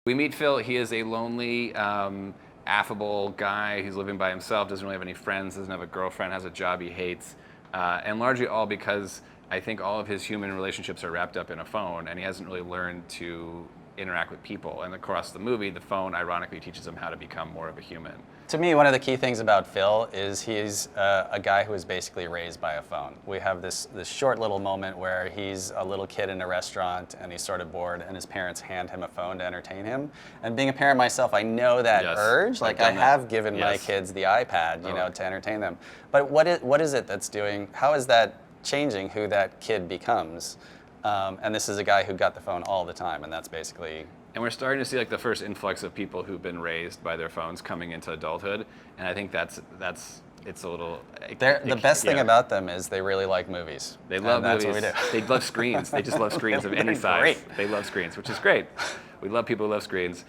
We meet Phil. He is a lonely, affable guy. He's living by himself, doesn't really have any friends, doesn't have a girlfriend, has a job he hates, and largely all because I think all of his human relationships are wrapped up in a phone, and he hasn't really learned to interact with people. And across the movie, the phone ironically teaches him how to become more of a human. To me, one of the key things about Phil is he's a guy who is basically raised by a phone. We have this short little moment where he's a little kid in a restaurant and he's sort of bored and his parents hand him a phone to entertain him. And being a parent myself, I know that urge. Like I have given my kids the iPad, you know, to entertain them. But what is it that's doing, how is that changing who that kid becomes? And this is a guy who got the phone all the time, and that's basically... And we're starting to see like the first influx of people who've been raised by their phones coming into adulthood, and I think it's a little... The best thing about them is they really like movies. They love movies. What we do. They love screens. They just love screens of any size. Great. They love screens, which is great. We love people who love screens.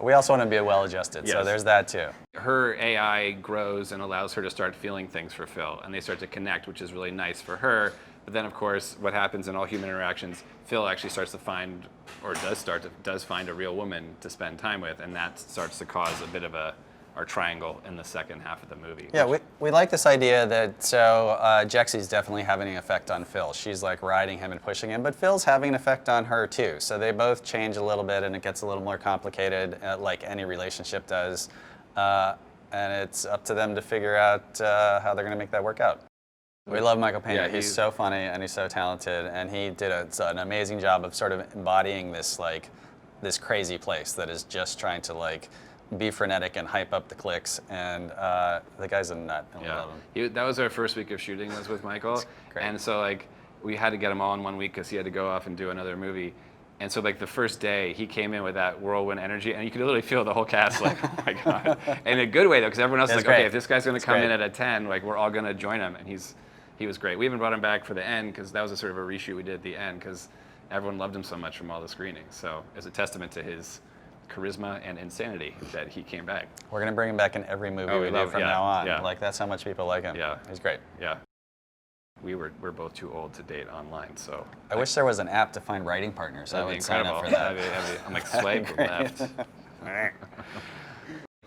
We also want to be well-adjusted, so there's that too. Her AI grows and allows her to start feeling things for Phil, and they start to connect, which is really nice for her. But then, of course, what happens in all human interactions, Phil actually starts to find, or does find a real woman to spend time with, and that starts to cause a bit of our triangle in the second half of the movie. Yeah, we like this idea that, Jexi's definitely having an effect on Phil. She's like riding him and pushing him, but Phil's having an effect on her too. So they both change a little bit and it gets a little more complicated, like any relationship does. And it's up to them to figure out how they're going to make that work out. We love Michael Pena. Yeah, he's so funny and he's so talented, and he did an amazing job of sort of embodying this this crazy place that is just trying to like be frenetic and hype up the clicks, and the guy's a nut, and we love him. That was our first week of shooting, was with Michael, and so like we had to get him all in 1 week because he had to go off and do another movie. And so like the first day, he came in with that whirlwind energy, and you could literally feel the whole cast like, oh my God. In a good way though, because everyone else is like, okay, if this guy's gonna come in at a 10, like we're all gonna join him, and he was great. We even brought him back for the end because that was a sort of a reshoot we did at the end because everyone loved him so much from all the screenings. So it's a testament to his charisma and insanity that he came back. We're gonna bring him back in every movie we do from now on. Like that's how much people like him. Yeah, he's great. Yeah, we're both too old to date online, so I wish there was an app to find writing partners. I would sign up for that. I'm like swipe left.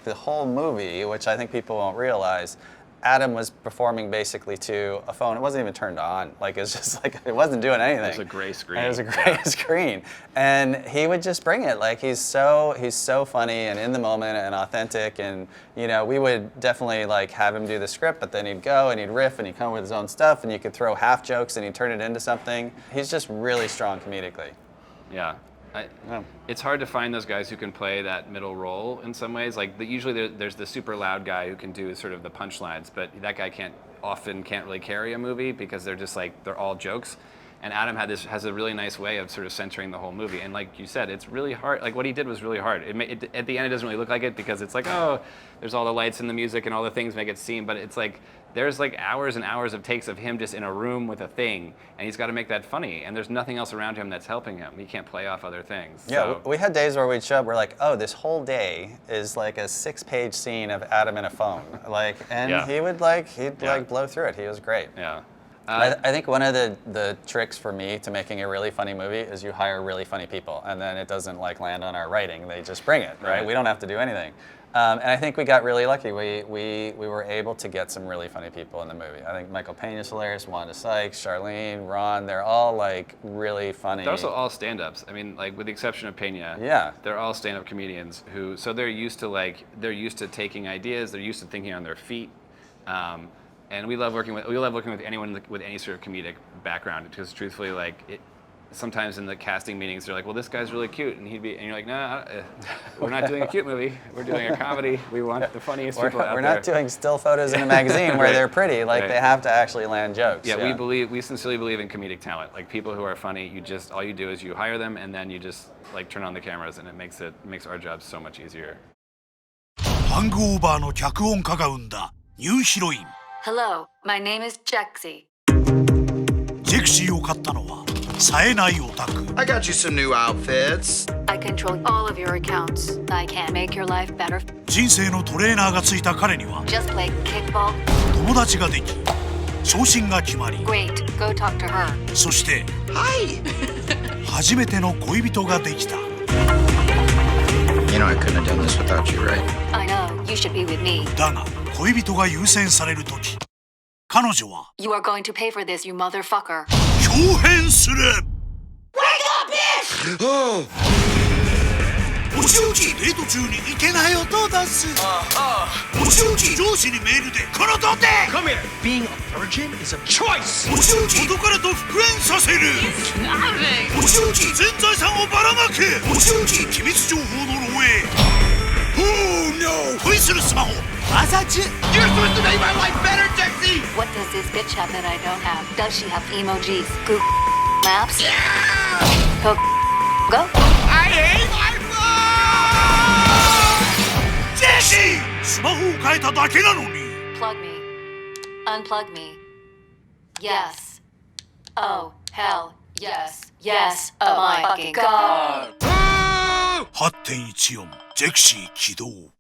The whole movie, which I think people won't realize, Adam was performing basically to a phone. It wasn't even turned on. Like it was just like it wasn't doing anything. It was a gray screen. And it was a gray screen, and he would just bring it. Like he's so funny and in the moment and authentic. And you know, we would definitely like have him do the script, but then he'd go and he'd riff and he'd come up with his own stuff, and you could throw half jokes and he'd turn it into something. He's just really strong comedically. Yeah. It's hard to find those guys who can play that middle role in some ways. Like usually there's the super loud guy who can do sort of the punchlines, but that guy can't really carry a movie because they're just like, they're all jokes. And Adam has a really nice way of sort of centering the whole movie. And like you said, it's really hard. Like what he did was really hard. At the end, it doesn't really look like it because it's like, oh, there's all the lights and the music and all the things make it seem. But it's like, there's like hours and hours of takes of him just in a room with a thing. And he's got to make that funny. And there's nothing else around him that's helping him. He can't play off other things. Yeah, we had days where we'd show up, we're like, oh, this whole day is like a 6-page scene of Adam in a phone. Like, and he'd blow through it. He was great. Yeah. I think one of the tricks for me to making a really funny movie is you hire really funny people, and then it doesn't like land on our writing. They just bring it, right? We don't have to do anything. And I think we got really lucky. We were able to get some really funny people in the movie. I think Michael Pena's hilarious, Wanda Sykes, Charlene, Ron, they're all like really funny. They're also all stand-ups. I mean, like with the exception of Pena, they're all stand-up comedians so they're used to taking ideas, they're used to thinking on their feet. And we love working with anyone with any sort of comedic background because truthfully, like sometimes in the casting meetings, they're like, well, this guy's really cute, and you're like, nah, we're not doing a cute movie. We're doing a comedy. We want the funniest people out there. We're not doing still photos in a magazine where they're pretty. Like they have to actually land jokes. Yeah, we sincerely believe in comedic talent. Like people who are funny, all you do is you hire them, and then you just like turn on the cameras, and it makes our job so much easier. ハングオーバーの脚本家が生んだニューヒロイン。Hello, my name is Jexi. ジェクシーを買ったのは冴えないオタク。I got you some new outfits. I control all of your accounts. I can't make your life better. 人生のトレーナーがついた彼には Just play kickball. 友達ができ、昇進が決まり、 Great, go talk to her. そして、Hi. 初めての恋人ができた。I couldn't have done this without you, right? I know, you should be with me. だが恋人が優先される時、彼女は You are going to pay for this, you motherfucker. 豹変する。お仕置きデート中にいけない音を出す。お仕置き上司にメールでこの童貞。 Come here. Being a virgin is a choice. お仕置き元彼と復縁させる。お仕置き全財産をばらまく。お仕置き機密情報の漏洩。Oh no! 恋するスマホ朝中。 You're supposed to make my life better, Jexi! What does this bitch have that I don't have? Does she have emojis? Google Maps? Go. I hate my phone! ジェシー、スマホを変えただけなのに。 Plug me. Unplug me. Yes. Oh, hell. Yes. Yes. Oh my fucking god. 8.14 ジェクシー起動。